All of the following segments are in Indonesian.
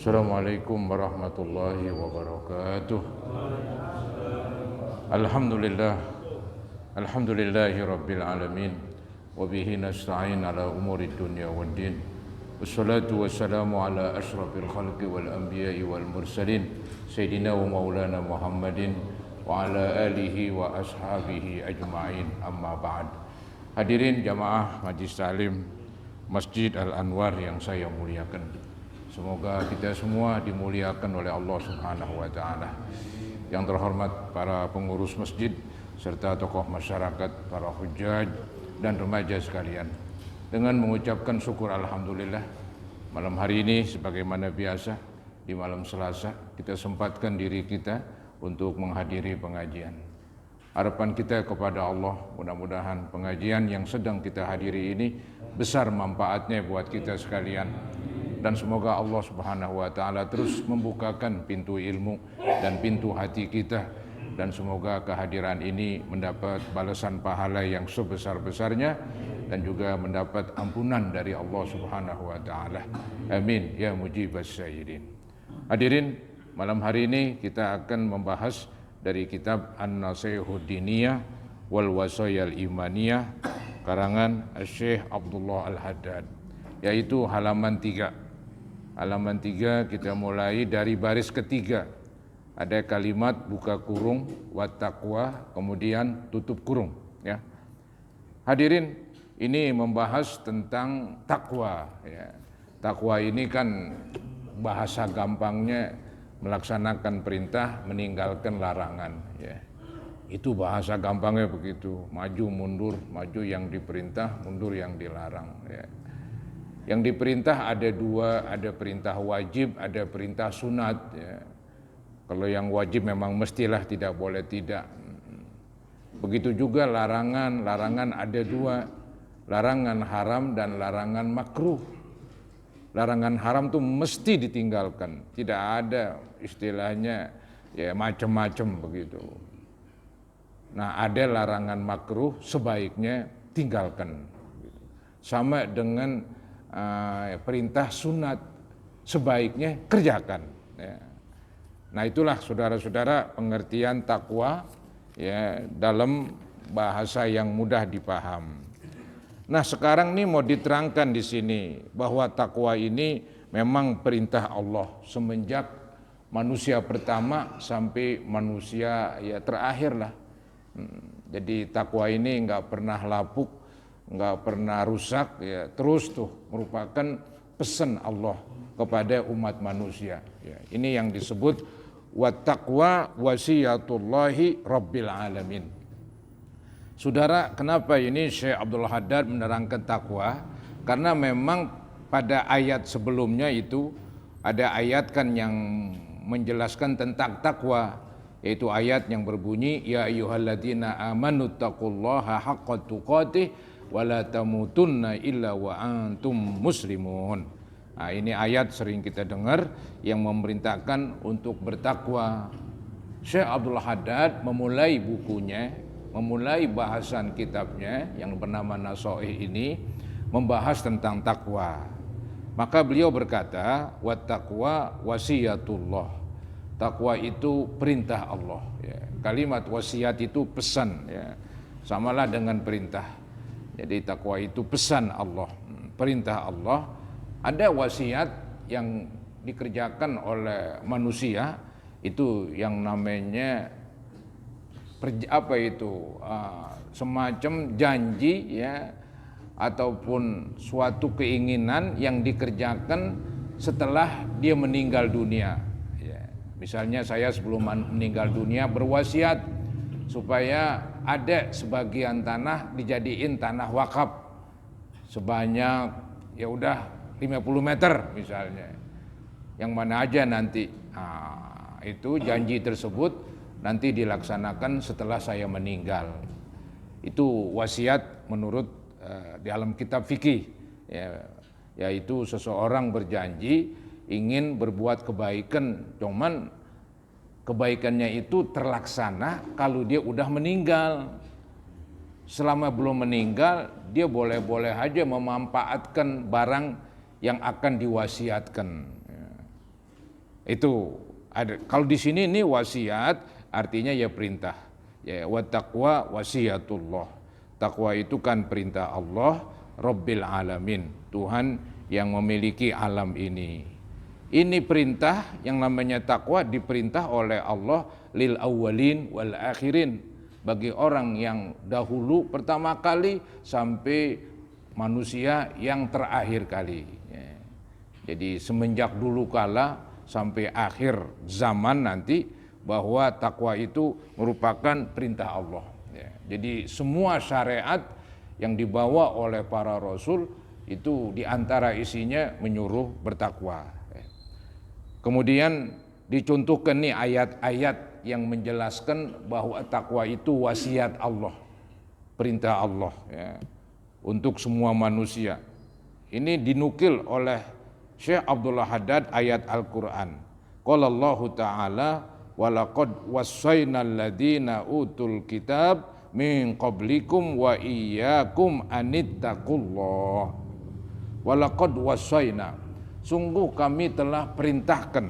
Assalamualaikum warahmatullahi wabarakatuh. Alhamdulillah, alhamdulillahi rabbil alamin. Wabihi nasta'in ala umuri dunya waddin. Wassalatu wassalamu ala ashrafil khalqi wal anbiya'i wal mursalin Sayyidina wa maulana Muhammadin wa ala alihi wa ashabihi ajma'in, amma ba'd. Hadirin jamaah Majlis Ta'lim Masjid Al-Anwar yang saya muliakan, semoga kita semua dimuliakan oleh Allah Subhanahu wa taala. Yang terhormat para pengurus masjid serta tokoh masyarakat, para hujjaj dan remaja sekalian. Dengan mengucapkan syukur alhamdulillah, malam hari ini sebagaimana biasa di malam Selasa kita sempatkan diri kita untuk menghadiri pengajian. Harapan kita kepada Allah, mudah-mudahan pengajian yang sedang kita hadiri ini besar manfaatnya buat kita sekalian. Dan semoga Allah Subhanahu wa taala terus membukakan pintu ilmu dan pintu hati kita, dan semoga kehadiran ini mendapat balasan pahala yang sebesar-besarnya dan juga mendapat ampunan dari Allah Subhanahu wa taala. Amin ya mujibas sya'irin. Hadirin, malam hari ini kita akan membahas dari kitab An-Nasihud Diniyah wal Wasayal Imaniyah karangan Syekh Abdullah Al-Haddad, yaitu halaman 3. Halaman 3 kita mulai dari baris ketiga. Ada kalimat buka kurung wat taqwa, kemudian tutup kurung, ya. Hadirin, ini membahas tentang takwa, ya. Takwa ini kan bahasa gampangnya melaksanakan perintah, meninggalkan larangan, ya. Itu bahasa gampangnya begitu, maju mundur, maju yang diperintah, mundur yang dilarang, ya. Yang diperintah ada dua, ada perintah wajib, ada perintah sunat, ya. Kalau yang wajib memang mestilah, tidak boleh tidak. Begitu juga larangan, larangan ada dua, larangan haram dan larangan makruh. Larangan haram tuh mesti ditinggalkan, tidak ada istilahnya ya macam-macam begitu. Nah, ada larangan makruh sebaiknya tinggalkan. Sama dengan perintah sunat sebaiknya kerjakan, ya. Nah, itulah saudara-saudara pengertian takwa, ya, dalam bahasa yang mudah dipaham. Nah, sekarang nih mau diterangkan di sini bahwa takwa ini memang perintah Allah semenjak manusia pertama sampai manusia ya terakhir lah. Jadi takwa ini nggak pernah lapuk, nggak pernah rusak, ya, terus tuh merupakan pesan Allah kepada umat manusia, ya. Ini yang disebut wattaqwa wasiyatullahi rabbil alamin. Saudara, kenapa ini Syekh Abdul Haddad menerangkan takwa? Karena memang pada ayat sebelumnya itu ada ayat kan yang menjelaskan tentang takwa, yaitu ayat yang berbunyi ya ayyuhalladzina amanu taqullaha haqqa tuqatih wala tamutunna illa wa antum muslimun. Nah, ini ayat sering kita dengar yang memerintahkan untuk bertakwa. Syekh Abdul Haddad memulai bukunya, memulai bahasan kitabnya yang bernama Nasoih ini membahas tentang takwa. Maka beliau berkata, wat taqwa wasiyatullah. Takwa itu perintah Allah, ya. Kalimat wasiat itu pesan, ya. Samalah dengan perintah. Jadi takwa itu pesan Allah, perintah Allah. Ada wasiat yang dikerjakan oleh manusia, itu yang namanya semacam janji, ya, ataupun suatu keinginan yang dikerjakan setelah dia meninggal dunia, ya. Misalnya saya sebelum meninggal dunia berwasiat supaya ada sebagian tanah dijadiin tanah wakaf sebanyak ya udah 50 meter misalnya, yang mana aja nanti. Nah, itu janji tersebut nanti dilaksanakan setelah saya meninggal. Itu wasiat menurut di dalam kitab fikih, ya, yaitu seseorang berjanji ingin berbuat kebaikan, cuman kebaikannya itu terlaksana kalau dia udah meninggal. Selama belum meninggal, dia boleh-boleh aja memanfaatkan barang yang akan diwasiatkan. Itu ada. Kalau di sini ini wasiat artinya ya perintah. Ya, wa taqwa wasiatullah. Takwa itu kan perintah Allah, Rabbil alamin, Tuhan yang memiliki alam ini. Ini perintah yang namanya takwa diperintah oleh Allah lil awwalin wal akhirin, bagi orang yang dahulu pertama kali sampai manusia yang terakhir kali. Ya. Jadi semenjak dulu kala sampai akhir zaman nanti, bahwa takwa itu merupakan perintah Allah. Ya. Jadi semua syariat yang dibawa oleh para rasul itu diantara isinya menyuruh bertakwa. Ya. Kemudian dicontohkan nih ayat-ayat yang menjelaskan bahwa takwa itu wasiat Allah, perintah Allah ya, untuk semua manusia. Ini dinukil oleh Syekh Abdullah Haddad ayat Al-Quran. Qala Allah Ta'ala walaqad wassaynal ladzina utul kitab min qablikum wa iyyakum anittaqullah. Walaqad wassayna, sungguh kami telah perintahkan,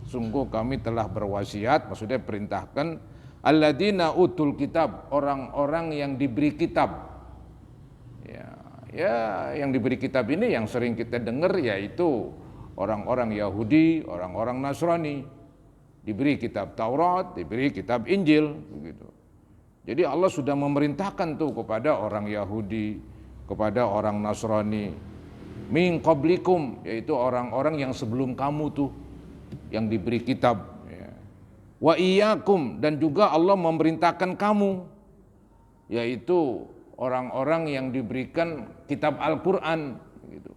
sungguh kami telah berwasiat, maksudnya perintahkan alladzina utul kitab, orang-orang yang diberi kitab. Ya, yang diberi kitab ini yang sering kita dengar yaitu orang-orang Yahudi, orang-orang Nasrani. Diberi kitab Taurat, diberi kitab Injil, begitu. Jadi Allah sudah memerintahkan tuh kepada orang Yahudi, kepada orang Nasrani, min qablikum, yaitu orang-orang yang sebelum kamu tuh yang diberi kitab. Ya. Wa iyyakum, dan juga Allah memerintahkan kamu, yaitu orang-orang yang diberikan kitab Al-Quran. Gitu.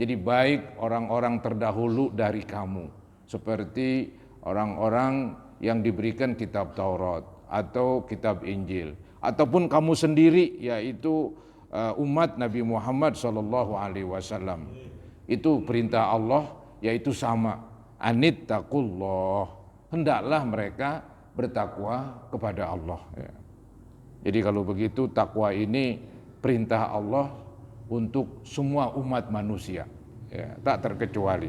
Jadi baik orang-orang terdahulu dari kamu, seperti orang-orang yang diberikan kitab Taurat atau kitab Injil, ataupun kamu sendiri, yaitu umat Nabi Muhammad SAW. Itu perintah Allah, yaitu sama, anittaqullah, hendaklah mereka bertakwa kepada Allah. Ya. Jadi kalau begitu takwa ini perintah Allah untuk semua umat manusia, ya, tak terkecuali.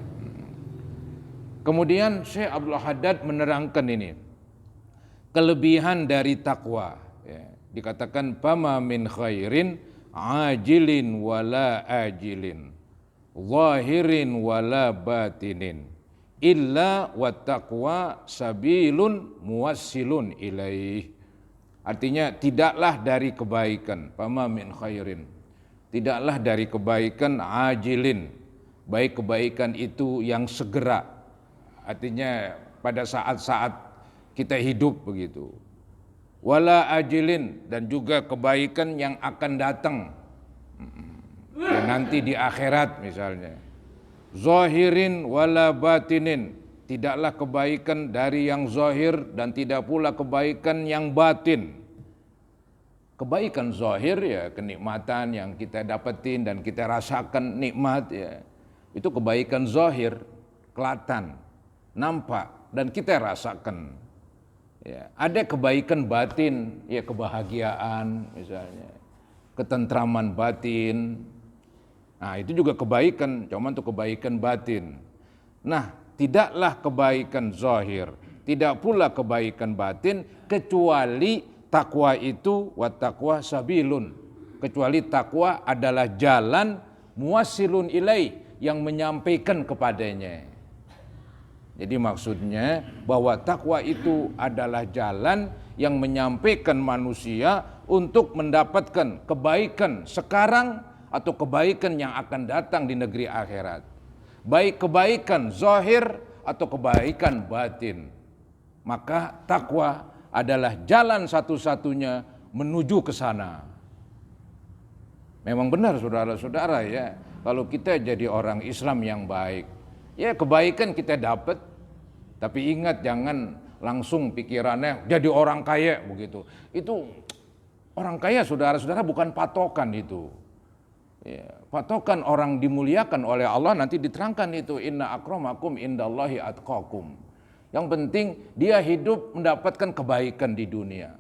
Kemudian Syekh Abdullah Haddad menerangkan ini kelebihan dari takwa. Ya, dikatakan fama min khairin ajilin wala ajilin, zahirin wala batinin, illa wat taqwa sabilun muwassilun ilaih. Artinya tidaklah dari kebaikan, fama min khairin, tidaklah dari kebaikan ajilin, baik kebaikan itu yang segera, artinya pada saat-saat kita hidup begitu. Wala ajilin, dan juga kebaikan yang akan datang ya, nanti di akhirat misalnya. Zahirin wala batinin, tidaklah kebaikan dari yang zahir dan tidak pula kebaikan yang batin. Kebaikan zahir ya kenikmatan yang kita dapetin dan kita rasakan nikmat ya. Itu kebaikan zahir, kelihatan, nampak dan kita rasakan. Ya, ada kebaikan batin, ya kebahagiaan misalnya, ketentraman batin. Nah, itu juga kebaikan, cuma untuk kebaikan batin. Nah, tidaklah kebaikan zahir, tidak pula kebaikan batin, kecuali takwa itu wa taqwa sabilun. Kecuali takwa adalah jalan muwassilun ilai, yang menyampaikan kepadanya. Jadi maksudnya bahwa takwa itu adalah jalan yang menyampaikan manusia untuk mendapatkan kebaikan sekarang atau kebaikan yang akan datang di negeri akhirat. Baik kebaikan zahir atau kebaikan batin. Maka takwa adalah jalan satu-satunya menuju ke sana. Memang benar saudara-saudara ya, kalau kita jadi orang Islam yang baik, ya kebaikan kita dapat, tapi ingat jangan langsung pikirannya jadi orang kaya begitu. Itu orang kaya saudara-saudara bukan patokan itu. Ya, patokan orang dimuliakan oleh Allah nanti diterangkan itu, inna akramakum indallahi atqakum. Yang penting dia hidup mendapatkan kebaikan di dunia.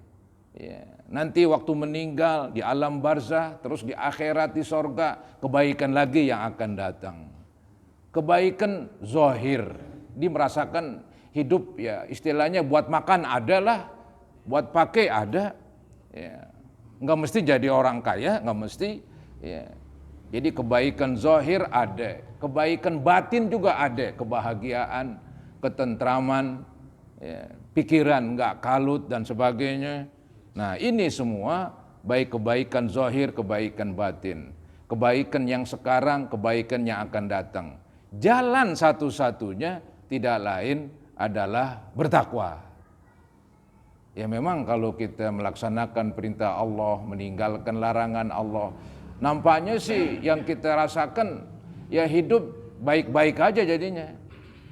Ya, nanti waktu meninggal di alam barzah, terus di akhirat di sorga, kebaikan lagi yang akan datang. Kebaikan zahir, dia merasakan hidup ya istilahnya buat makan ada lah, buat pakai ada, ya. Nggak mesti jadi orang kaya, nggak mesti, ya. Jadi kebaikan zahir ada, kebaikan batin juga ada, kebahagiaan, ketentraman, ya, pikiran nggak kalut dan sebagainya. Nah ini semua baik kebaikan zahir, kebaikan batin, kebaikan yang sekarang, kebaikan yang akan datang. Jalan satu-satunya tidak lain adalah bertakwa. Ya memang kalau kita melaksanakan perintah Allah, meninggalkan larangan Allah, nampaknya sih yang kita rasakan ya hidup baik-baik aja jadinya.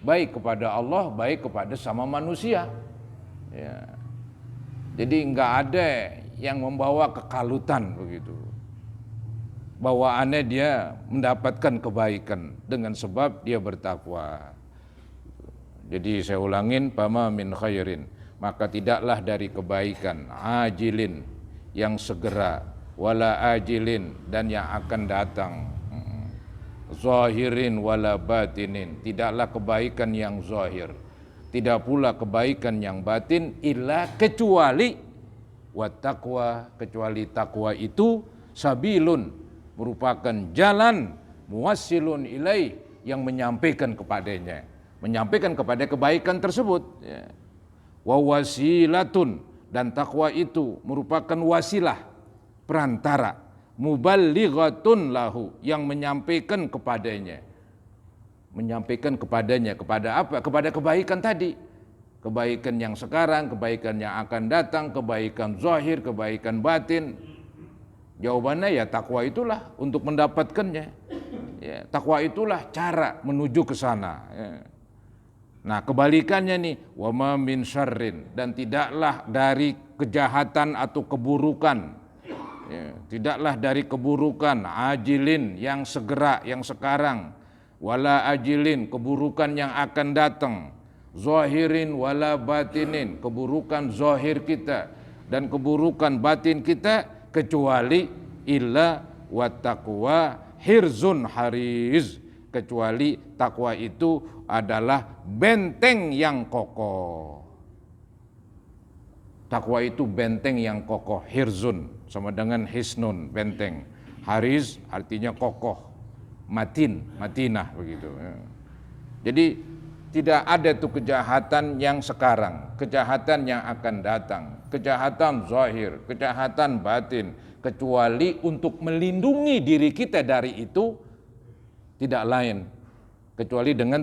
Baik kepada Allah, baik kepada sama manusia. Ya. Jadi nggak ada yang membawa kekalutan begitu. Bawaannya dia mendapatkan kebaikan dengan sebab dia bertakwa. Jadi saya ulangin, fama min khairin, maka tidaklah dari kebaikan ajilin yang segera, wala ajilin dan yang akan datang, zahirin wala batinin, tidaklah kebaikan yang zahir, tidak pula kebaikan yang batin, illa kecuali wattaqwa, kecuali takwa itu sabilun, merupakan jalan, muwassilun ilaih, yang menyampaikan kepadanya, menyampaikan kepada kebaikan tersebut, ya. Wa wasilatun, dan takwa itu merupakan wasilah, perantara, muballighatun lahu, yang menyampaikan kepadanya. Menyampaikan kepadanya, kepada apa? Kepada kebaikan tadi. Kebaikan yang sekarang, kebaikan yang akan datang, kebaikan zahir, kebaikan batin. Jawabannya ya takwa itulah untuk mendapatkannya. Ya, takwa itulah cara menuju ke sana. Ya. Nah kebalikannya nih, wa ma min syarrin, dan tidaklah dari kejahatan atau keburukan, ya, tidaklah dari keburukan ajilin yang segera, yang sekarang, wala ajilin keburukan yang akan datang, zahirin wala batinin keburukan zahir kita dan keburukan batin kita, kecuali illa wattaqwa hirzun hariz, kecuali takwa itu adalah benteng yang kokoh. Takwa itu benteng yang kokoh, hirzun sama dengan hisnun, benteng. Hariz artinya kokoh, matin, matinah begitu. Jadi tidak ada tuh kejahatan yang sekarang, kejahatan yang akan datang, kejahatan zahir, kejahatan batin, kecuali untuk melindungi diri kita dari itu tidak lain kecuali dengan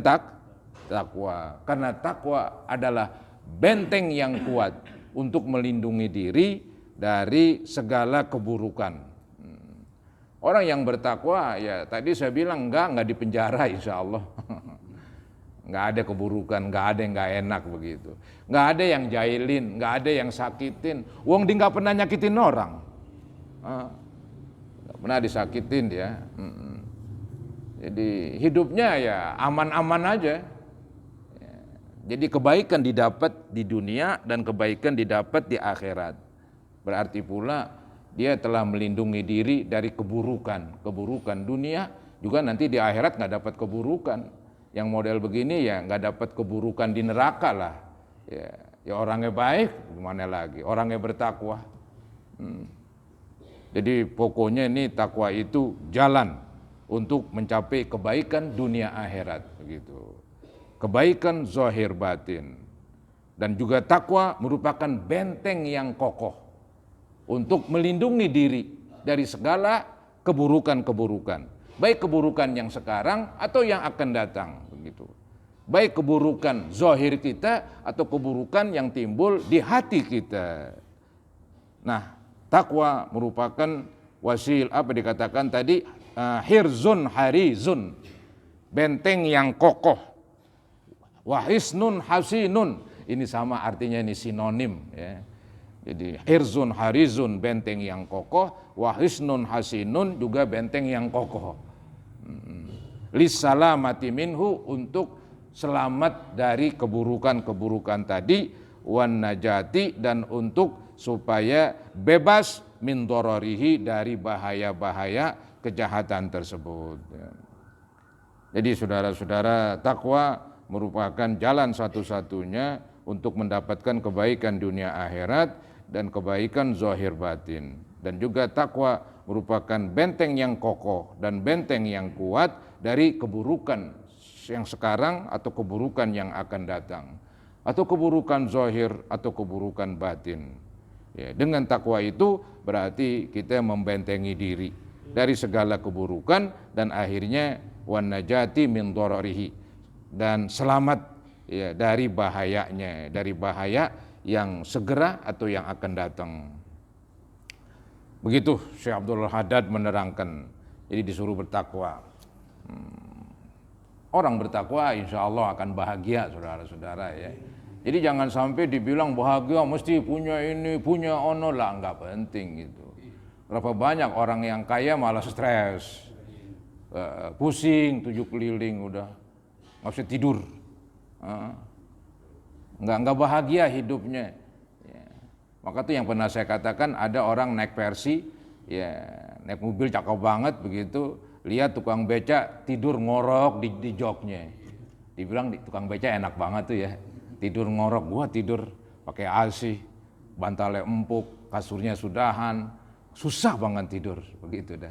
takwa. Karena takwa adalah benteng yang kuat untuk melindungi diri dari segala keburukan. Orang yang bertakwa ya tadi saya bilang enggak dipenjara insya Allah. Enggak ada keburukan, enggak ada yang enggak enak begitu. Enggak ada yang jahilin, enggak ada yang sakitin. Wong dia enggak pernah nyakitin orang. Enggak pernah disakitin dia. Jadi hidupnya ya aman-aman aja. Jadi kebaikan didapat di dunia dan kebaikan didapat di akhirat. Berarti pula dia telah melindungi diri dari keburukan. Keburukan dunia juga nanti di akhirat nggak dapat keburukan. Yang model begini ya nggak dapat keburukan di neraka lah. Ya orangnya baik gimana lagi? Orangnya bertakwa. Jadi pokoknya ini takwa itu jalan untuk mencapai kebaikan dunia akhirat begitu. Kebaikan zahir batin. Dan juga takwa merupakan benteng yang kokoh untuk melindungi diri dari segala keburukan-keburukan. Baik keburukan yang sekarang atau yang akan datang begitu. Baik keburukan zahir kita atau keburukan yang timbul di hati kita. Nah, takwa merupakan wasil apa dikatakan tadi hirzun harizun, benteng yang kokoh. Wahisnun hasinun, ini sama artinya, ini sinonim ya. Jadi hirzun harizun benteng yang kokoh, wahisnun hasinun juga benteng yang kokoh. Lissalamati minhu, untuk selamat dari keburukan-keburukan tadi, wan najati, dan untuk supaya bebas min dororihi, dari bahaya-bahaya kejahatan tersebut. Jadi saudara-saudara, takwa merupakan jalan satu-satunya untuk mendapatkan kebaikan dunia akhirat dan kebaikan zahir batin. Dan juga takwa merupakan benteng yang kokoh dan benteng yang kuat dari keburukan yang sekarang atau keburukan yang akan datang, atau keburukan zahir atau keburukan batin. Ya, dengan takwa itu berarti kita membentengi diri dari segala keburukan dan akhirnya wan najati min dhararihi, dan selamat ya dari bahayanya, dari bahaya yang segera atau yang akan datang. Begitu Syekh Abdul Haddad menerangkan. Jadi disuruh bertakwa. Orang bertakwa insya Allah akan bahagia, saudara-saudara ya. Jadi jangan sampai dibilang bahagia mesti punya ini, punya ono lah, nggak penting gitu. Berapa banyak orang yang kaya malah stres, pusing, 7 keliling udah, nggak bisa tidur, nggak bahagia hidupnya. Ya. Maka tuh yang pernah saya katakan, ada orang naik Versi, ya naik mobil cakep banget begitu, lihat tukang beca tidur ngorok di joknya. Dibilang tukang beca enak banget tuh ya, tidur ngorok. Gua tidur pakai AC, bantalnya empuk, kasurnya sudahan, susah banget tidur begitu dah.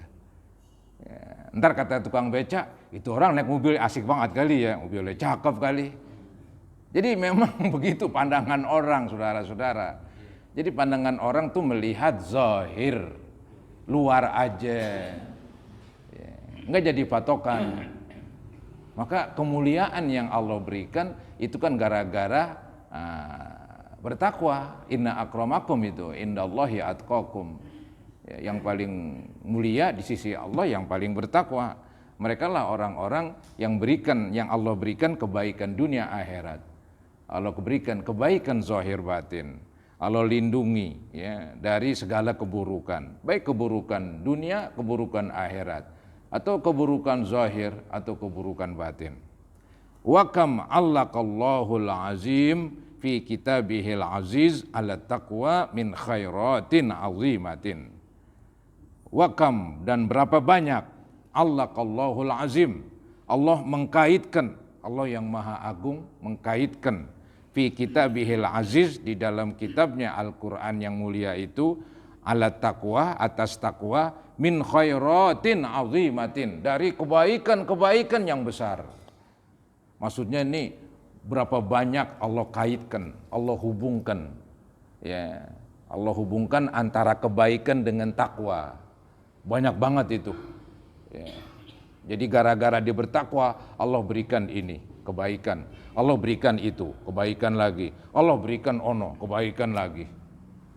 Ya, ntar kata tukang beca, itu orang naik mobil asik banget kali ya, mobilnya cakep kali. Jadi memang begitu pandangan orang, saudara-saudara. Jadi pandangan orang tuh melihat zahir, luar aja, ya, nggak jadi patokan. Maka kemuliaan yang Allah berikan itu kan gara-gara bertakwa. Inna akramakum itu indallahi atqakum. Ya, yang paling mulia di sisi Allah yang paling bertakwa. Mereka lah orang-orang yang Allah berikan kebaikan dunia akhirat. Allah berikan kebaikan zahir batin. Allah lindungi ya dari segala keburukan, baik keburukan dunia, keburukan akhirat, atau keburukan zahir atau keburukan batin. Wa kam allaqallahul azim fi kitabihil aziz ala taqwa min khairatin azimatin. Wa kam, dan berapa banyak, allaqallahul azim, Allah mengkaitkan, Allah yang maha agung mengkaitkan fi kitabihil aziz, di dalam kitabnya Al-Quran yang mulia itu, ala taqwa, atas takwa, min khairatin azimatin, dari kebaikan-kebaikan yang besar. Maksudnya ini berapa banyak Allah kaitkan, Allah hubungkan, ya, Allah hubungkan antara kebaikan dengan takwa. Banyak banget itu. Ya. Jadi gara-gara dia bertakwa, Allah berikan ini kebaikan, Allah berikan itu kebaikan lagi, Allah berikan ono kebaikan lagi.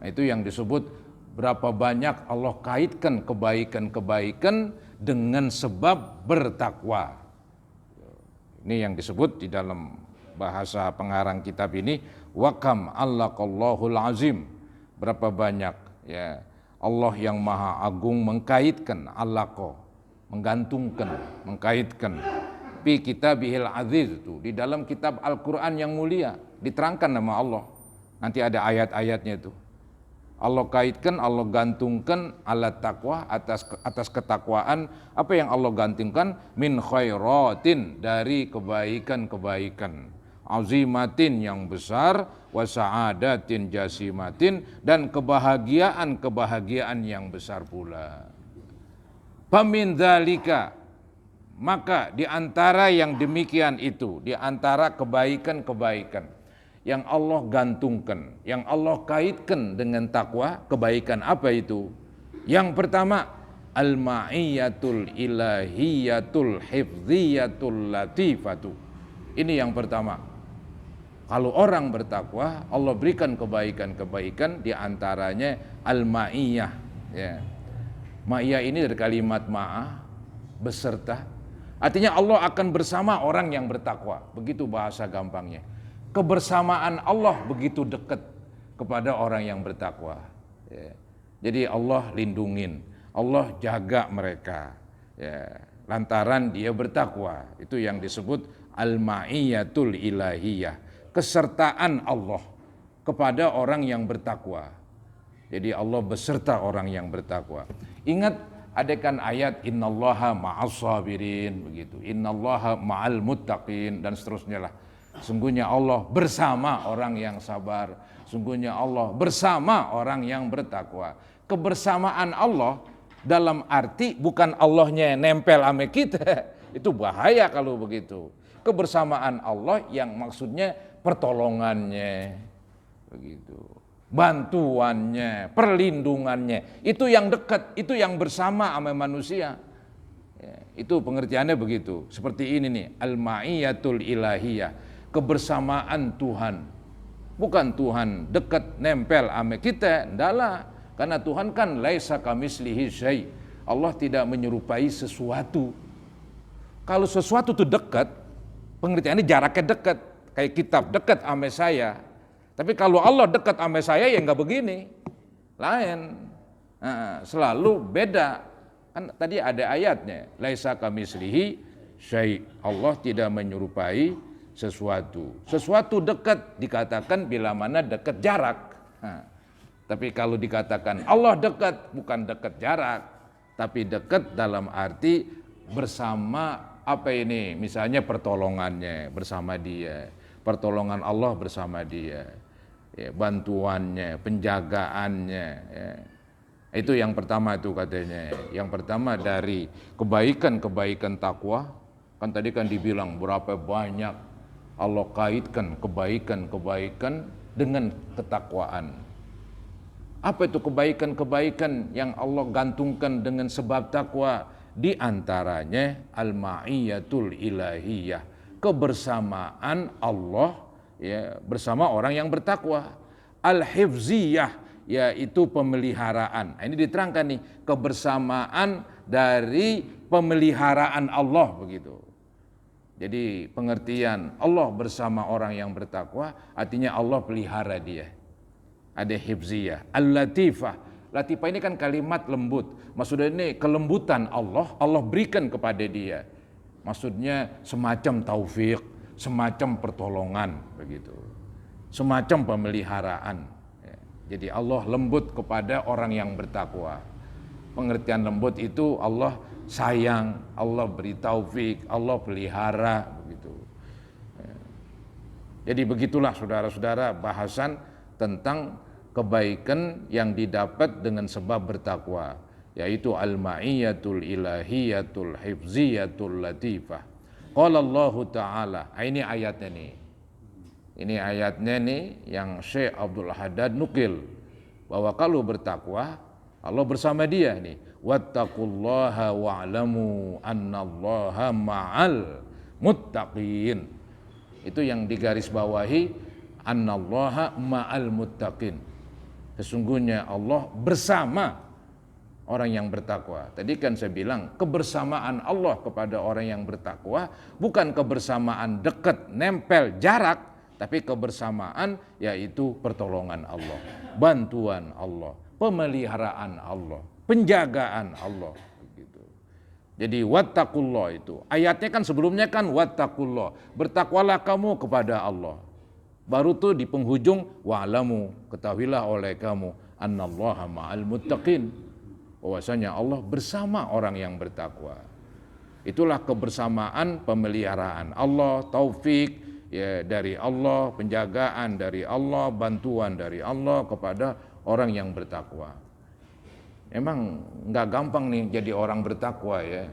Nah, itu yang disebut berapa banyak Allah kaitkan kebaikan-kebaikan dengan sebab bertakwa. Ini yang disebut di dalam bahasa pengarang kitab ini, wakam allaqallahul azim, berapa banyak ya Allah yang maha agung mengkaitkan, allaqo, menggantungkan, mengkaitkan, fi kitabihil aziz, itu di dalam kitab Al-Quran yang mulia diterangkan nama Allah. Nanti ada ayat-ayatnya itu. Allah kaitkan, Allah gantungkan ala taqwa, atas ketakwaan. Apa yang Allah gantungkan? Min khairatin, dari kebaikan-kebaikan, azimatin yang besar, wa sa'adatin jasimatin, dan kebahagiaan-kebahagiaan yang besar pula. Famin dzalika, maka di antara yang demikian itu, di antara kebaikan-kebaikan yang Allah gantungkan, yang Allah kaitkan dengan takwa, kebaikan apa itu? Yang pertama, al-ma'iyatul ilahiyatul hifziyatul latifatu. Ini yang pertama. Kalau orang bertakwa, Allah berikan kebaikan-kebaikan, di antaranya al-ma'iyah. Ya. Ma'iyah ini dari kalimat ma'ah, beserta. Artinya Allah akan bersama orang yang bertakwa. Begitu bahasa gampangnya. Kebersamaan Allah begitu dekat kepada orang yang bertakwa. Ya. Jadi Allah lindungin, Allah jaga mereka. Ya. Lantaran dia bertakwa. Itu yang disebut al-ma'iyatul ilahiyah. Kesertaan Allah kepada orang yang bertakwa. Jadi Allah beserta orang yang bertakwa. Ingat, ada kan ayat innallaha ma'as sabirin begitu, innallaha ma'al muttaqin, dan seterusnya lah. Sungguhnya Allah bersama orang yang sabar. Sungguhnya Allah bersama orang yang bertakwa. Kebersamaan Allah dalam arti bukan Allahnya nempel sama kita. Itu bahaya kalau begitu. Kebersamaan Allah yang maksudnya pertolongannya, begitu, bantuannya, perlindungannya, itu yang dekat, itu yang bersama sama manusia. Ya, itu pengertiannya begitu. Seperti ini nih, al-ma'iyatul ilahiyah, kebersamaan Tuhan. Bukan Tuhan dekat nempel sama kita, enggaklah. Karena Tuhan kan laisa kamislihi syai'. Allah tidak menyerupai sesuatu. Kalau sesuatu itu dekat, pengertiannya jaraknya dekat, kayak kitab dekat sama saya. Tapi kalau Allah dekat sama saya ya enggak begini, lain. Selalu beda. Kan tadi ada ayatnya, laisa kamislihi syai'. Allah tidak menyerupai sesuatu. Sesuatu dekat dikatakan bila mana dekat jarak. Tapi kalau dikatakan Allah dekat, bukan dekat jarak, tapi dekat dalam arti bersama. Apa ini? Misalnya pertolongannya bersama dia, pertolongan Allah bersama dia, ya, bantuannya, penjagaannya. Ya. Itu yang pertama itu katanya. Yang pertama dari kebaikan-kebaikan takwa. Kan tadi kan dibilang berapa banyak Allah kaitkan kebaikan-kebaikan dengan ketakwaan. Apa itu kebaikan-kebaikan yang Allah gantungkan dengan sebab takwa? Di antaranya al-ma'iyatul ilahiyah, kebersamaan Allah ya bersama orang yang bertakwa. Al-hifziyah, yaitu pemeliharaan. Ini diterangkan nih, kebersamaan dari pemeliharaan Allah begitu. Jadi pengertian Allah bersama orang yang bertakwa artinya Allah pelihara dia. Ada hifziyah, al-latifah. Latifah ini kan kalimat lembut. Maksudnya ini kelembutan Allah berikan kepada dia. Maksudnya semacam taufik, semacam pertolongan begitu. Semacam pemeliharaan. Jadi Allah lembut kepada orang yang bertakwa. Pengertian lembut itu Allah sayang, Allah beri taufik, Allah pelihara begitu. Jadi begitulah saudara-saudara bahasan tentang kebaikan yang didapat dengan sebab bertakwa, yaitu al-ma'iyatul ilahiyatul hifziyatul latifah. Qala Allah Ta'ala, ini ayatnya nih. Ini ayatnya nih yang Syekh Abdul Haddad nukil bahwa kalau bertakwa Allah bersama dia nih. Wattaqullaha wa'lamu annallaha ma'al muttaqin. Itu yang digarisbawahi, annallaha ma'al muttaqin. Sesungguhnya Allah bersama orang yang bertakwa. Tadi kan saya bilang kebersamaan Allah kepada orang yang bertakwa bukan kebersamaan dekat, nempel, jarak, tapi kebersamaan yaitu pertolongan Allah, bantuan Allah, pemeliharaan Allah, penjagaan Allah. Begitu. Jadi wattaqullah itu ayatnya kan sebelumnya kan wattaqullah, bertakwalah kamu kepada Allah. Baru tuh di penghujung wa'lamu, ketahuilah oleh kamu annallaha ma'al muttaqin, bahwasanya Allah bersama orang yang bertakwa. Itulah kebersamaan pemeliharaan Allah, taufik ya dari Allah, penjagaan dari Allah, bantuan dari Allah kepada orang yang bertakwa. Emang nggak gampang nih jadi orang bertakwa ya.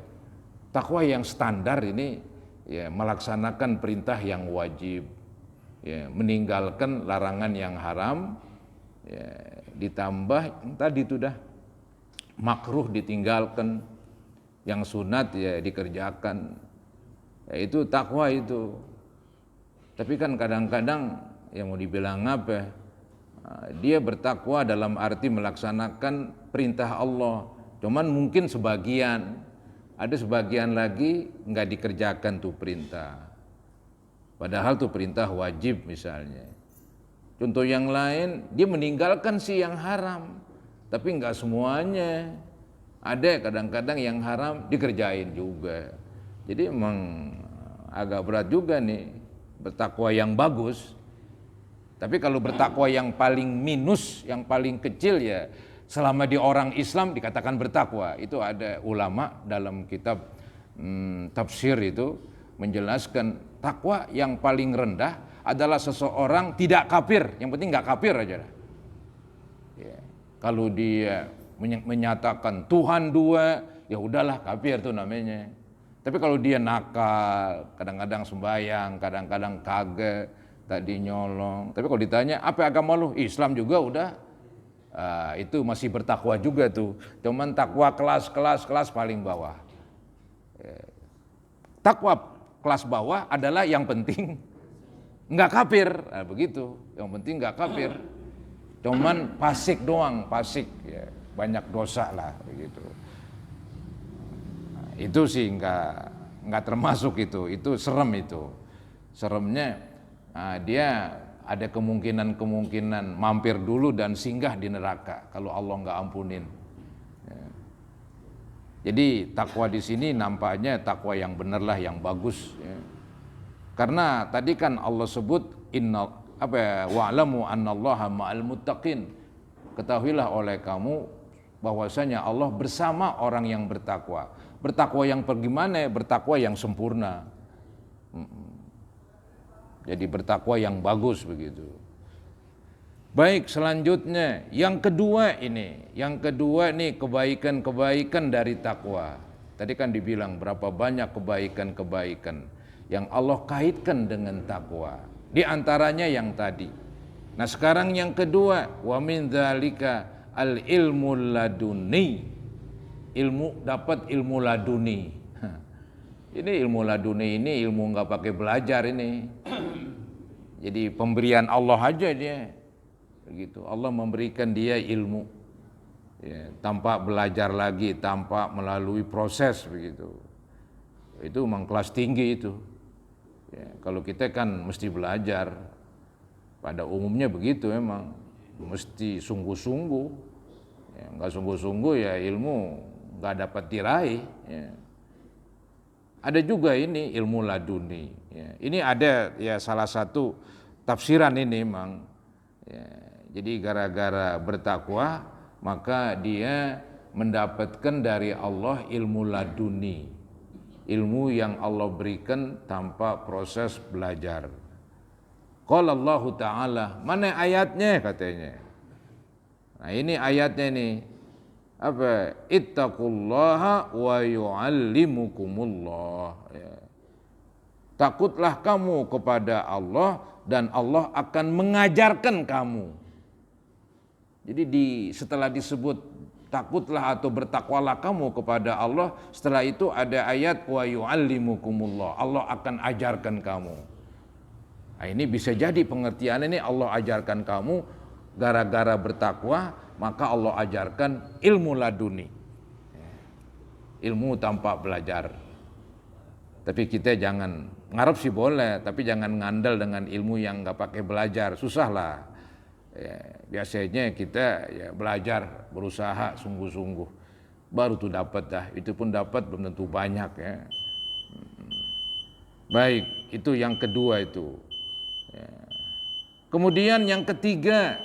Takwa yang standar ini ya melaksanakan perintah yang wajib, ya, meninggalkan larangan yang haram, ya, ditambah tadi itu dah makruh ditinggalkan, yang sunat ya dikerjakan, ya, itu takwa itu. Tapi kan kadang-kadang yang mau dibilang apa, dia bertakwa dalam arti melaksanakan perintah Allah, cuman mungkin sebagian, ada sebagian lagi nggak dikerjakan tuh perintah. Padahal tuh perintah wajib misalnya. Contoh yang lain, dia meninggalkan sih yang haram, tapi enggak semuanya. Ada kadang-kadang yang haram dikerjain juga. Jadi emang agak berat juga nih bertakwa yang bagus. Tapi kalau bertakwa yang paling minus, yang paling kecil ya selama di orang Islam dikatakan bertakwa. Itu ada ulama dalam kitab tafsir itu menjelaskan takwa yang paling rendah adalah seseorang tidak kafir, yang penting nggak kafir aja. Ya. Kalau dia menyatakan Tuhan dua, ya udahlah kafir tuh namanya. Tapi kalau dia nakal, kadang-kadang sembahyang, kadang-kadang kagak, tadi nyolong. Tapi kalau ditanya apa agama lu? Islam juga udah. Itu masih bertakwa juga tuh. Cuman takwa kelas paling bawah. Takwa kelas bawah adalah yang penting nggak kafir, begitu. Yang penting nggak kafir. Cuman fasik doang, fasik, ya, banyak dosa lah, begitu. Itu sih nggak termasuk itu serem itu. Seremnya dia ada kemungkinan mampir dulu dan singgah di neraka kalau Allah nggak ampunin. Ya. Jadi takwa di sini nampaknya takwa yang benar lah, yang bagus. Ya. Karena tadi kan Allah sebut wa'lamu annallaha ma'al muttaqin. Ketahuilah oleh kamu bahwasanya Allah bersama orang yang bertakwa. Bertakwa yang bagaimana? Bertakwa yang sempurna. Jadi bertakwa yang bagus begitu. Baik, selanjutnya yang kedua nih kebaikan-kebaikan dari takwa. Tadi kan dibilang berapa banyak kebaikan-kebaikan yang Allah kaitkan dengan takwa. Di antaranya yang tadi. Nah, sekarang yang kedua, wa min dzalika al ilmu laduni. Dapat ilmu laduni. Ini ilmu laduni ini ilmu nggak pakai belajar ini. Jadi pemberian Allah aja dia. Begitu. Allah memberikan dia ilmu. Ya, tanpa belajar lagi, tanpa melalui proses begitu. Itu memang kelas tinggi itu. Ya, kalau kita kan mesti belajar. Pada umumnya begitu memang. Mesti sungguh-sungguh. Ya, nggak sungguh-sungguh ya ilmu nggak dapat diraih. Ya. Ada juga ini ilmu laduni. Ya. Ini ada ya salah satu tafsiran ini memang. Ya. Jadi gara-gara bertakwa maka dia mendapatkan dari Allah ilmu laduni. Ilmu yang Allah berikan tanpa proses belajar. Qala Allah Ta'ala, mana ayatnya katanya. Nah ini ayatnya nih. Apa? Ittaqullaha wa yu'allimukumullah. Ya. Takutlah kamu kepada Allah dan Allah akan mengajarkan kamu. Jadi setelah disebut takutlah atau bertakwalah kamu kepada Allah, setelah itu ada ayat wa yu'allimukumullah. Allah akan ajarkan kamu. Nah, ini bisa jadi pengertian ini Allah ajarkan kamu gara-gara bertakwa, maka Allah ajarkan ilmu laduni. Ilmu tanpa belajar. Tapi kita jangan ngarep sih boleh, tapi jangan ngandel dengan ilmu yang nggak pakai belajar, susah lah. Ya, biasanya kita ya belajar, berusaha sungguh-sungguh, baru tuh dapat dah. Itu pun dapat belum tentu banyak ya. Baik, itu yang kedua itu. Ya. Kemudian yang ketiga,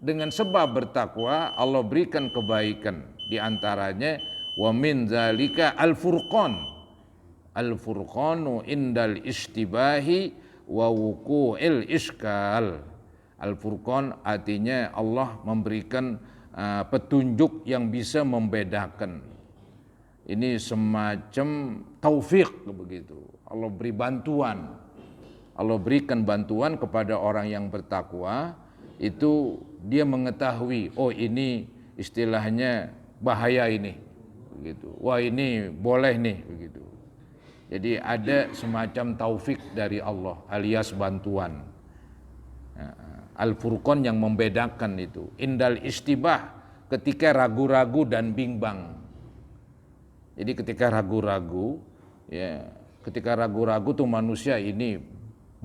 dengan sebab bertakwa Allah berikan kebaikan. Di antaranya wa min zalika al-furqan. Al-furqanu indal istibahi wa wuqu'il iskal. Al-furqan artinya Allah memberikan petunjuk yang bisa membedakan. Ini semacam taufik begitu. Allah beri bantuan. Allah berikan bantuan kepada orang yang bertakwa, itu dia mengetahui, oh ini istilahnya bahaya ini, begitu. Wah ini boleh nih, begitu. Jadi ada semacam taufik dari Allah alias bantuan. Al-Furqan yang membedakan itu. Indal istibah, ketika ragu-ragu dan bimbang. Jadi ketika ragu-ragu, ya, ketika ragu-ragu tuh manusia ini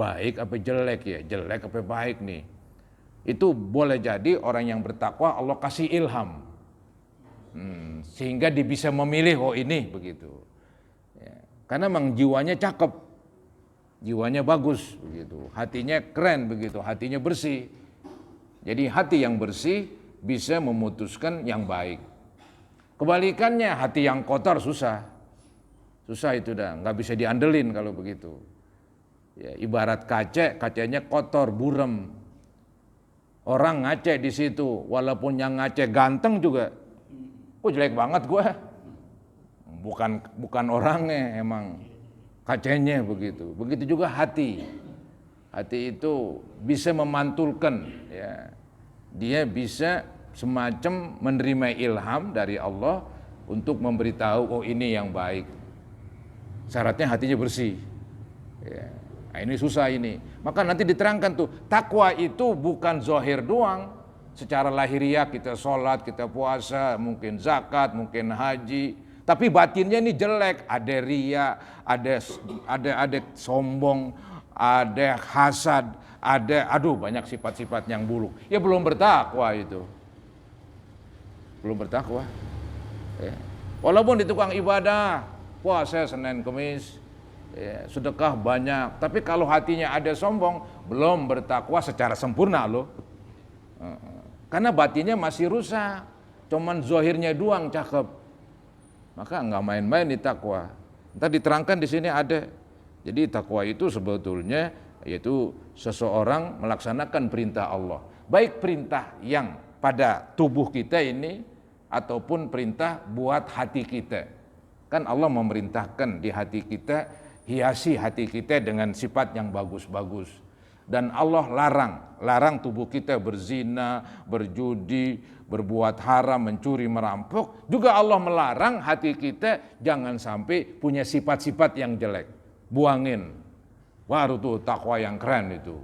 baik apa jelek ya, jelek apa baik nih. Itu boleh jadi orang yang bertakwa Allah kasih ilham. Sehingga dia bisa memilih oh ini begitu. Ya. Karena memang jiwanya cakep, jiwanya bagus begitu, hatinya keren begitu, hatinya bersih. Jadi hati yang bersih bisa memutuskan yang baik. Kebalikannya hati yang kotor susah. Susah itu dah, nggak bisa diandelin kalau begitu. Ya, ibarat kaca, kacanya kotor, burem. Orang ngace di situ, walaupun yang ngace ganteng juga, kok jelek banget gua. Bukan orangnya, emang kacanya begitu. Begitu juga hati. Hati itu bisa memantulkan, ya. Dia bisa semacam menerima ilham dari Allah untuk memberitahu, oh ini yang baik. Syaratnya hatinya bersih. Ya. Nah, ini susah ini. Maka nanti diterangkan tuh, takwa itu bukan zahir doang. Secara lahiriah kita sholat, kita puasa, mungkin zakat, mungkin haji. Tapi batinnya ini jelek, ada riya, ada sombong, ada hasad, banyak sifat-sifat yang buruk. Ya belum bertakwa itu. Belum bertakwa. Ya. Walaupun di tukang ibadah, puasa Senin Kemis, ya, sedekah banyak, tapi kalau hatinya ada sombong, belum bertakwa secara sempurna loh. Karena batinnya masih rusak, cuman zahirnya doang cakep. Maka nggak main-main di takwa. Entah diterangkan di sini ada. Jadi takwa itu sebetulnya yaitu seseorang melaksanakan perintah Allah. Baik perintah yang pada tubuh kita ini ataupun perintah buat hati kita. Kan Allah memerintahkan di hati kita, hiasi hati kita dengan sifat yang bagus-bagus. Dan Allah larang tubuh kita berzina, berjudi, berbuat haram, mencuri, merampok. Juga Allah melarang hati kita jangan sampai punya sifat-sifat yang jelek. Buangin. Baru tuh takwa yang keren itu.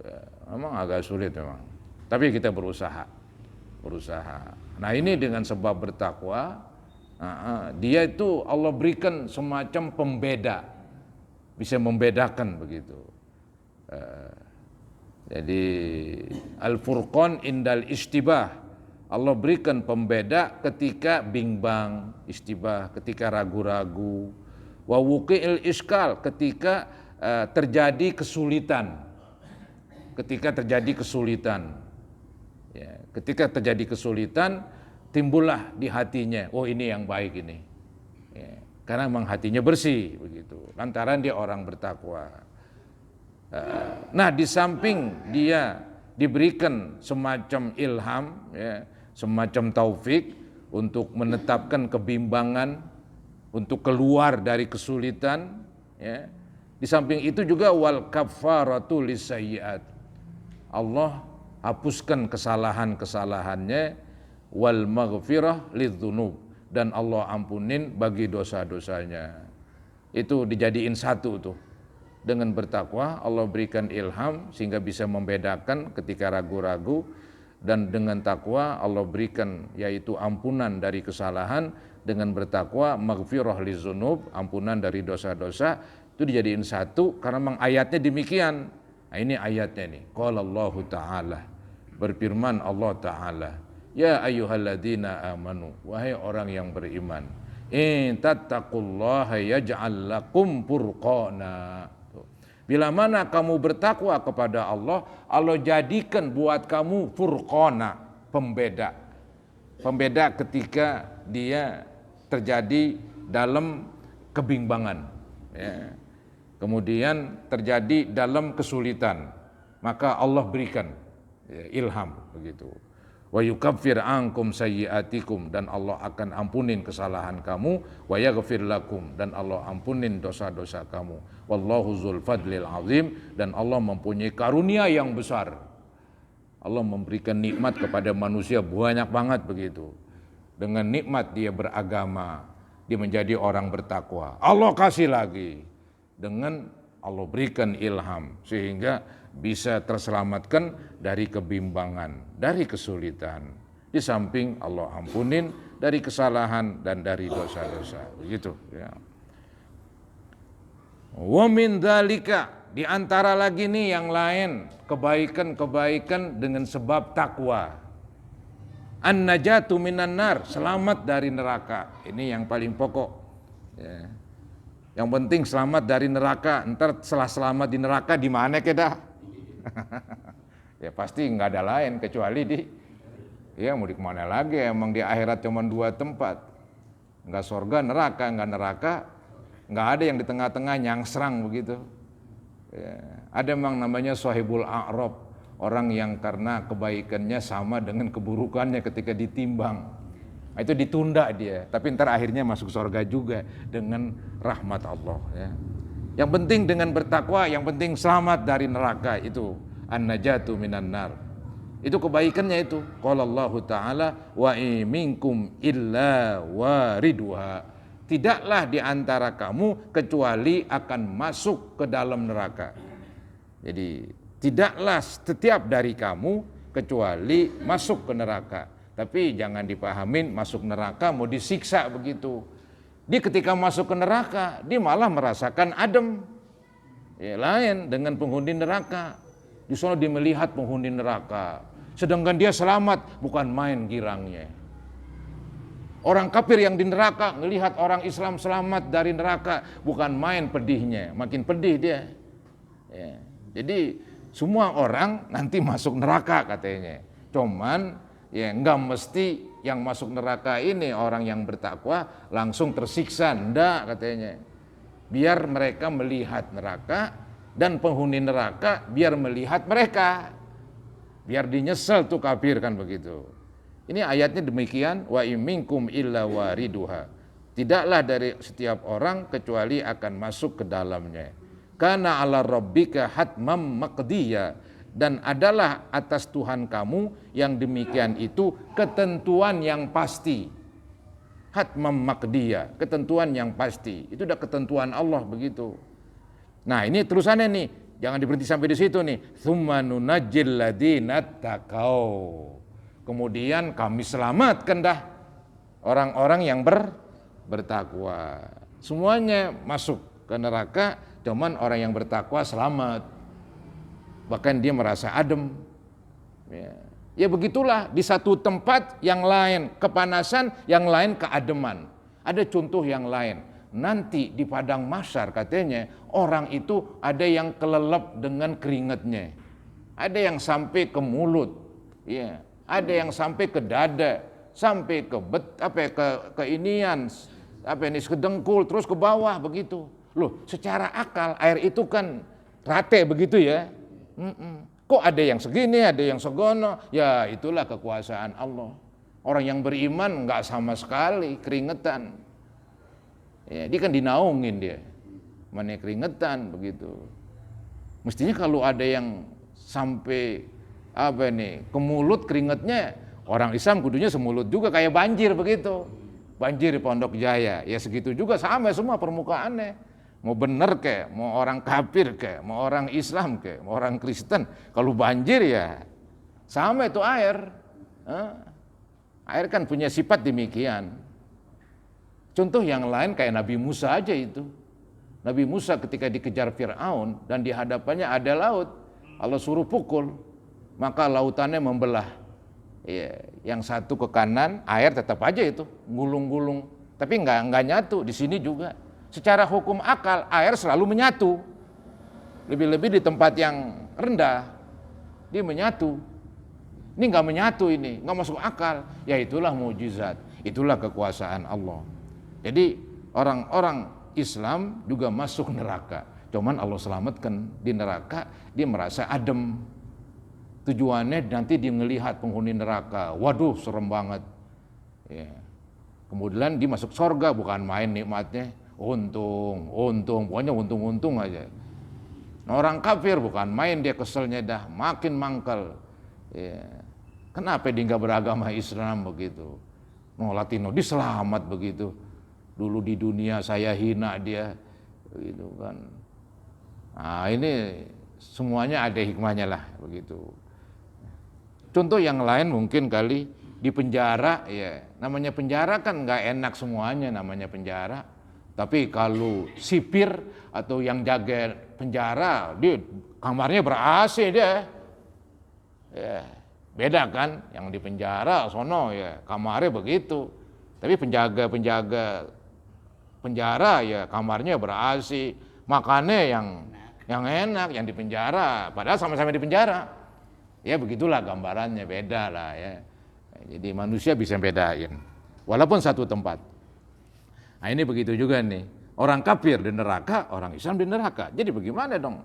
Ya, memang agak sulit memang. Tapi kita berusaha. Nah ini dengan sebab bertakwa, dia itu Allah berikan semacam pembeda. Bisa membedakan begitu. Jadi Al-Furqan indal istibah, Allah berikan pembeda ketika bimbang, istibah ketika ragu-ragu, wa wuqi'il iskal ketika terjadi kesulitan. Ya, ketika terjadi kesulitan timbullah di hatinya, oh ini yang baik ini. Ya, karena memang hatinya bersih begitu. Lantaran dia orang bertakwa. Nah di samping dia diberikan semacam ilham, ya, semacam taufik untuk menetapkan kebimbangan, untuk keluar dari kesulitan, ya. Di samping itu juga wal kafaratu lisayyiat, Allah hapuskan kesalahan-kesalahannya, wal maghfirah lidzunub, dan Allah ampunin bagi dosa-dosanya. Itu dijadiin satu tuh. Dengan bertakwa Allah berikan ilham sehingga bisa membedakan ketika ragu-ragu, dan dengan takwa Allah berikan yaitu ampunan dari kesalahan. Dengan bertakwa maghfirah lidzunub, ampunan dari dosa-dosa. Itu dijadiin satu karena memang ayatnya demikian. Nah, ini ayatnya nih. Qala Allah Ta'ala, berfirman Allah Ta'ala, ya ayyuhalladzina amanu, wahai orang yang beriman, in tattaqullaha yaj'al lakum furqana. Bila mana kamu bertakwa kepada Allah, Allah jadikan buat kamu furqana, pembeda. Pembeda ketika dia terjadi dalam kebimbangan, ya. Kemudian terjadi dalam kesulitan, maka Allah berikan, ya, ilham begitu. Wa yukaffir ankum sayyiatikum, dan Allah akan ampunin kesalahan kamu, wa yaghfir lakum, dan Allah ampunin dosa-dosa kamu. Wallahu dzul fadlil azim, dan Allah mempunyai karunia yang besar. Allah memberikan nikmat kepada manusia banyak banget begitu. Dengan nikmat dia beragama, dia menjadi orang bertakwa. Allah kasih lagi dengan Allah berikan ilham sehingga bisa terselamatkan dari kebimbangan, dari kesulitan. Di samping Allah ampunin dari kesalahan dan dari dosa-dosa. Begitu, ya. Wa min dzalika, di antara lagi nih yang lain, kebaikan-kebaikan dengan sebab takwa. An-najatu minan nar, selamat dari neraka. Ini yang paling pokok. Ya. Yang penting selamat dari neraka. Ntar setelah selamat di neraka di mana kita? Ya pasti nggak ada lain kecuali ya mau di kemana lagi? Emang di akhirat cuma 2 tempat, nggak surga neraka, nggak neraka nggak ada yang di tengah-tengah nyangsrang begitu. Ya. Ada memang namanya sahibul a'rab, orang yang karena kebaikannya sama dengan keburukannya ketika ditimbang. Nah, itu ditunda dia, tapi ntar akhirnya masuk surga juga dengan rahmat Allah. Ya. Yang penting dengan bertakwa, yang penting selamat dari neraka itu an-najatu minan nar. Itu kebaikannya itu. Qala Allah Ta'ala wa minkum illa wariduha. Tidaklah di antara kamu kecuali akan masuk ke dalam neraka. Jadi tidaklah setiap dari kamu kecuali masuk ke neraka. Tapi jangan dipahamin masuk neraka mau disiksa begitu. Dia ketika masuk ke neraka, dia malah merasakan adem. Ya, lain dengan penghuni neraka. Di sana dia melihat penghuni neraka. Sedangkan dia selamat, bukan main girangnya. Orang kafir yang di neraka melihat orang Islam selamat dari neraka, bukan main pedihnya, makin pedih dia. Ya, jadi semua orang nanti masuk neraka katanya. Cuman ya enggak mesti yang masuk neraka ini orang yang bertakwa langsung tersiksa, enggak katanya. Biar mereka melihat neraka dan penghuni neraka biar melihat mereka. Biar dinyesal tuh kafir kan begitu. Ini ayatnya demikian, wa minkum illa wariduha. Tidaklah dari setiap orang kecuali akan masuk ke dalamnya. Kana ala rabbika hatmam maqdiya. Dan adalah atas Tuhan kamu yang demikian itu ketentuan yang pasti. Hatmam maqdiya, ketentuan yang pasti. Itu udah ketentuan Allah begitu. Nah ini terusannya nih, jangan diberhenti sampai di situ nih. Tsumma nunajjil ladzina taqau. Kemudian kami selamatkan dah orang-orang yang bertakwa. Semuanya masuk ke neraka, cuman orang yang bertakwa selamat. Bahkan dia merasa adem. Ya begitulah, di satu tempat yang lain kepanasan, yang lain keademan. Ada contoh yang lain. Nanti di padang mahsyar katanya orang itu ada yang kelelep dengan keringatnya. Ada yang sampai ke mulut. Ya, ada yang sampai ke dada, sampai ke inian, ke dengkul, terus ke bawah begitu. Loh, secara akal air itu kan rate begitu ya. Kok ada yang segini, ada yang segono? Ya itulah kekuasaan Allah. Orang yang beriman nggak sama sekali keringetan. Ya, dia kan dinaungin dia. Mana keringetan begitu. Mestinya kalau ada yang sampai ke mulut keringetnya, orang Islam kudunya semulut juga kayak banjir begitu. Banjir di Pondok Jaya, ya segitu juga sama semua permukaannya. Mau bener kek, mau orang kafir kek, mau orang Islam kek, mau orang Kristen, kalau banjir ya sama itu air. Air kan punya sifat demikian. Contoh yang lain kayak Nabi Musa aja itu. Nabi Musa ketika dikejar Fir'aun dan di hadapannya ada laut, Allah suruh pukul, maka lautannya membelah. Ya, yang satu ke kanan, air tetap aja itu gulung-gulung, tapi nggak nyatu. Di sini juga. Secara hukum akal, air selalu menyatu. Lebih-lebih di tempat yang rendah, dia menyatu. Ini nggak menyatu, ini nggak masuk akal. Ya itulah mukjizat, itulah kekuasaan Allah. Jadi orang-orang Islam juga masuk neraka. Cuman Allah selamatkan di neraka, dia merasa adem. Tujuannya nanti dia melihat penghuni neraka. Waduh, serem banget. Ya. Kemudian dia masuk surga, bukan main nikmatnya. Untung, pokoknya untung aja. Nah, orang kafir bukan main, dia keselnya dah makin mangkal. Ya. Kenapa dia nggak beragama Islam begitu? Mau Latino, dia selamat begitu. Dulu di dunia saya hina dia, begitu kan. Nah ini semuanya ada hikmahnya lah begitu. Contoh yang lain mungkin kali di penjara, ya namanya penjara kan nggak enak semuanya namanya penjara. Tapi kalau sipir atau yang jaga penjara, dia kamarnya ber-AC dia. Ya, beda kan, yang di penjara sono ya kamarnya begitu. Tapi penjaga penjara ya kamarnya ber-AC, makannya yang enak, yang di penjara, padahal sama-sama di penjara. Ya begitulah gambarannya, beda lah ya. Jadi manusia bisa bedain, walaupun satu tempat. Nah ini begitu juga nih, Orang kafir di neraka, orang Islam di neraka. Jadi bagaimana dong?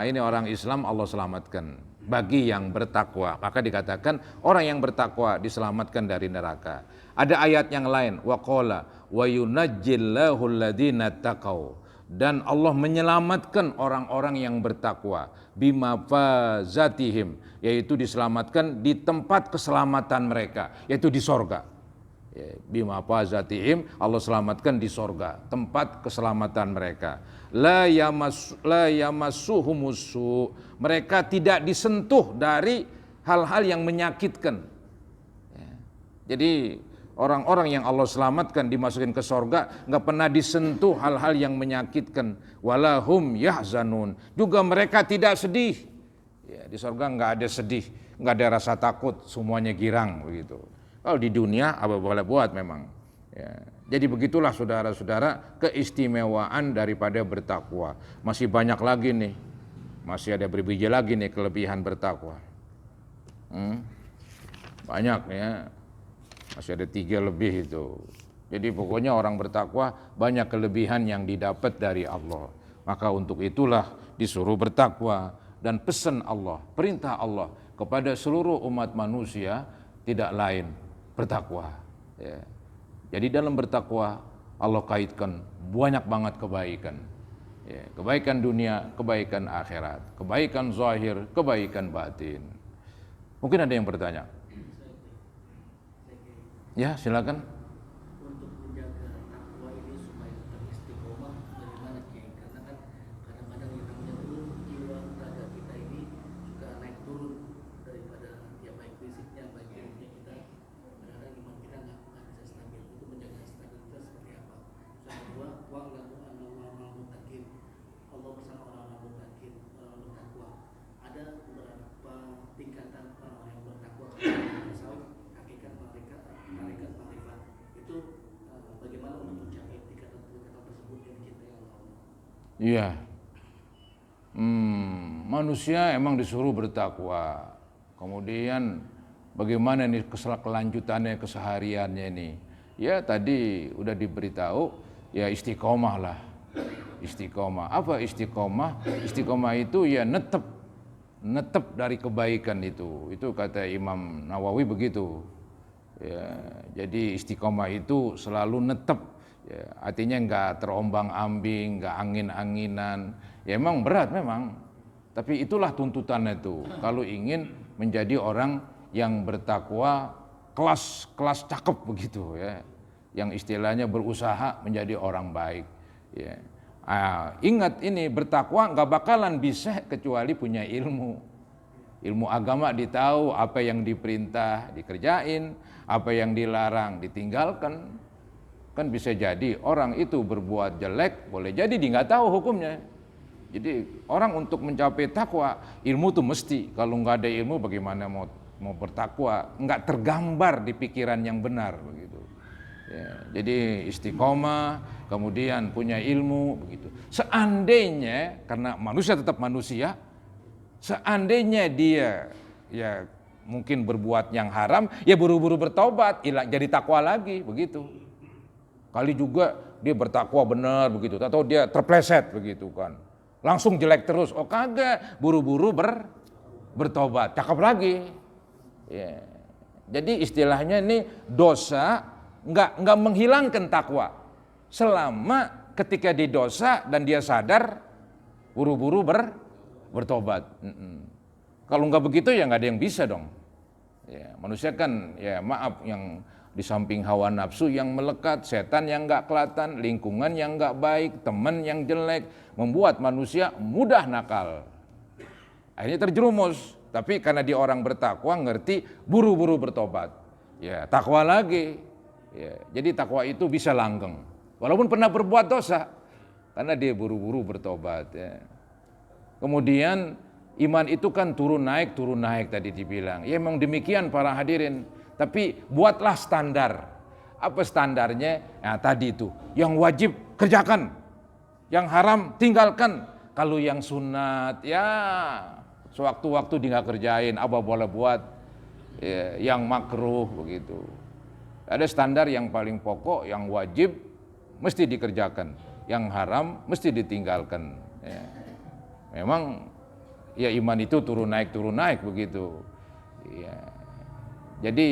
Ini orang Islam Allah selamatkan bagi yang bertakwa. Maka dikatakan orang yang bertakwa diselamatkan dari neraka. Ada ayat yang lain, waqala wa yunajjillahu alladhina taqau, dan Allah menyelamatkan orang-orang yang bertakwa bima fazatihim, yaitu diselamatkan di tempat keselamatan mereka, yaitu di sorga. Bima fazatihim, Allah selamatkan di sorga, tempat keselamatan mereka. La yamassuhumusu, mereka tidak disentuh dari hal-hal yang menyakitkan. Jadi orang-orang yang Allah selamatkan dimasukin ke sorga nggak pernah disentuh hal-hal yang menyakitkan. Walahum yahzanun, juga mereka tidak sedih. Di sorga nggak ada sedih, nggak ada rasa takut, semuanya girang begitu. Kalau di dunia apa boleh buat memang. Jadi begitulah saudara-saudara keistimewaan daripada bertakwa. Masih banyak lagi nih, masih ada berbiji lagi nih kelebihan bertakwa. Banyak ya. Masih ada 3 lebih itu. Jadi pokoknya orang bertakwa banyak kelebihan yang didapat dari Allah. Maka untuk itulah disuruh bertakwa. Dan pesan Allah, perintah Allah kepada seluruh umat manusia tidak lain bertakwa. Jadi dalam bertakwa Allah kaitkan banyak banget kebaikan. Kebaikan dunia, kebaikan akhirat, kebaikan zahir, kebaikan batin. Mungkin ada yang bertanya. Ya, silakan. Untuk menjaga takwa ini supaya tetap istiqomah bagaimana Kiai? Karena kan kadang-kadang yang namanya itu jiwa raga kita ini suka naik turun daripada ya baik fisiknya baik ilmunya kita. Kadang-kadang iman kita nggak bisa stabil. Itu menjaga stabilitas seperti apa? Yang kedua, wa'lamu annallaha muttaqin. Allah bersama orang-orang muttaqin, orang bertakwa. Ada beberapa tingkatan orang yang bertakwa. Hakikat malaikat makrifat itu bagaimana untuk mencapai tingkatan-tingkatan tersebut yang dicintai oleh Allah? Iya. Manusia emang disuruh bertakwa. Kemudian bagaimana nih kelanjutannya kesehariannya ini? Ya tadi udah diberitahu, ya istiqomah lah. Istiqomah. Apa istiqomah? Istiqomah itu ya netep dari kebaikan itu. Itu kata Imam Nawawi begitu. Ya, jadi istiqomah itu selalu netep. Ya, artinya nggak terombang-ambing, nggak angin-anginan. Ya emang berat memang. Tapi itulah tuntutannya itu. Kalau ingin menjadi orang yang bertakwa kelas cakep begitu ya. Yang istilahnya berusaha menjadi orang baik. Ya. Ingat ini bertakwa nggak bakalan bisa kecuali punya ilmu. Ilmu agama ditahu, apa yang diperintah dikerjain, apa yang dilarang ditinggalkan. Kan bisa jadi orang itu berbuat jelek, boleh jadi dia nggak tahu hukumnya. Jadi orang untuk mencapai takwa, ilmu tuh mesti. Kalau nggak ada ilmu bagaimana mau bertakwa? Nggak tergambar di pikiran yang benar begitu. Ya, jadi istiqomah, kemudian punya ilmu begitu. Seandainya, karena manusia tetap manusia, seandainya dia ya mungkin berbuat yang haram, ya buru-buru bertobat, jadi takwa lagi begitu. Kali juga dia bertakwa benar begitu, atau dia terpleset begitu kan, langsung jelek terus. Oh kagak, buru-buru bertobat, cakep lagi. Ya. Jadi istilahnya ini dosa nggak menghilangkan takwa, selama ketika di dosa dan dia sadar, buru-buru bertobat. Kalau nggak begitu ya nggak ada yang bisa dong. Ya, manusia kan ya maaf yang di samping hawa nafsu yang melekat, setan yang nggak kelihatan, lingkungan yang nggak baik, teman yang jelek, membuat manusia mudah nakal. Akhirnya terjerumus. Tapi karena dia orang bertakwa ngerti, buru-buru bertobat. Ya takwa lagi. Ya, jadi takwa itu bisa langgeng. Walaupun pernah berbuat dosa, karena dia buru-buru bertobat. Ya. Kemudian iman itu kan turun naik tadi dibilang. Ya memang demikian para hadirin. Tapi buatlah standar. Apa standarnya? Nah tadi itu, yang wajib kerjakan, yang haram tinggalkan. Kalau yang sunat ya sewaktu-waktu dia nggak kerjain, apa boleh buat. Ya, yang makruh begitu. Ada standar yang paling pokok, yang wajib mesti dikerjakan, yang haram mesti ditinggalkan. Ya. Memang ya iman itu turun naik begitu. Ya. Jadi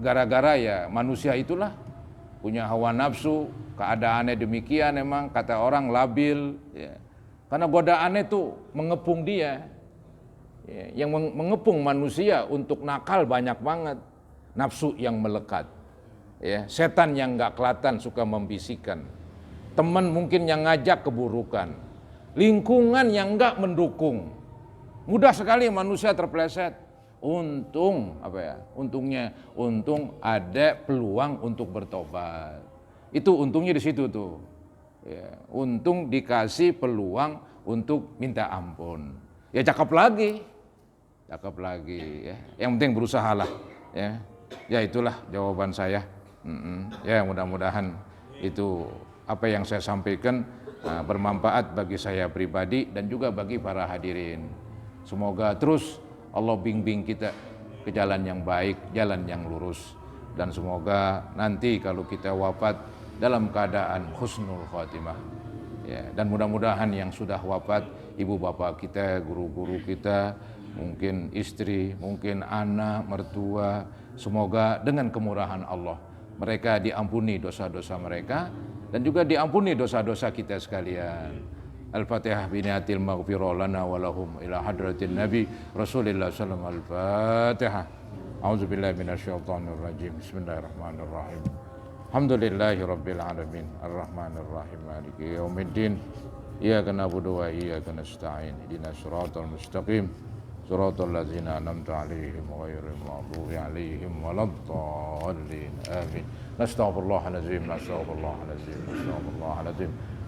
gara-gara ya manusia itulah punya hawa nafsu, keadaannya demikian memang, kata orang labil. Ya. Karena godaannya itu mengepung dia. Ya. Yang mengepung manusia untuk nakal banyak banget. Nafsu yang melekat. Ya. Setan yang gak kelihatan suka membisikkan. Teman mungkin yang ngajak keburukan. Lingkungan yang gak mendukung. Mudah sekali manusia terpeleset. Untung ada peluang untuk bertobat. Itu untungnya di situ tuh. Ya, untung dikasih peluang untuk minta ampun. Ya cakep lagi ya. Yang penting berusaha lah. Ya itulah jawaban saya. Ya mudah-mudahan itu apa yang saya sampaikan bermanfaat bagi saya pribadi dan juga bagi para hadirin. Semoga terus Allah bimbing kita ke jalan yang baik, jalan yang lurus. Dan semoga nanti kalau kita wafat dalam keadaan husnul khatimah. Ya, dan mudah-mudahan yang sudah wafat, ibu bapak kita, guru-guru kita, mungkin istri, mungkin anak, mertua, semoga dengan kemurahan Allah mereka diampuni dosa-dosa mereka dan juga diampuni dosa-dosa kita sekalian. Al-Fatihah biniatil maghfirah lana walahum ila hadratin Nabi Rasulullah sallallahu alaihi wasallam. Al-Fatihah. A'udzubillahi minasyaitonir rajim. Bismillahirrahmanirrahim. Alhamdulillahi rabbil alamin. Arrahmanirrahim. Maliki yaumiddin. Iyyaka na'budu wa iyyaka nasta'in. Ihdinas siratal mustaqim. Siratal ladzina an'amta 'alaihim ghairil maghdubi 'alaihim waladdallin. Amin. Nastaghfirullahalazim.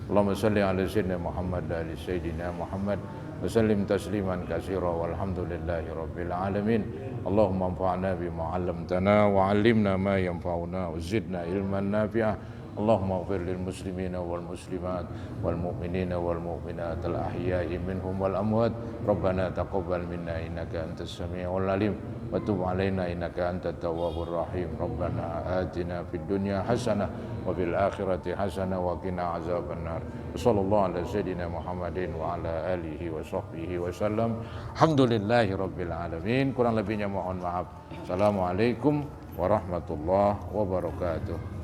Allahumma salli ala sayyidina Muhammad wa ali sayyidina Muhammad wa sallim tasliman katsira walhamdulillahi rabbil alamin. Allahumma anfa'na bima 'allamtana wa 'allimna ma yanfa'una wa zidna ilman nafi'ah. Allahumma ighfir lil muslimina wal muslimat wal mu'minina wal mu'minat al ahya'i minhum wal amwat. Rabbana taqabbal minna innaka antas samiul alim wa tub 'alaina innaka antat tawwabur rahim. Rabbana atina fid dunya hasanah wa fil akhirati hasanah wa qina azabannar. Sallallahu ala sayyidina Muhammadin wa ala alihi wa sahbihi wa sallam. Alhamdulillahi rabbil alamin. Kurang lebihnya mohon maaf. Assalamualaikum warahmatullahi wabarakatuh.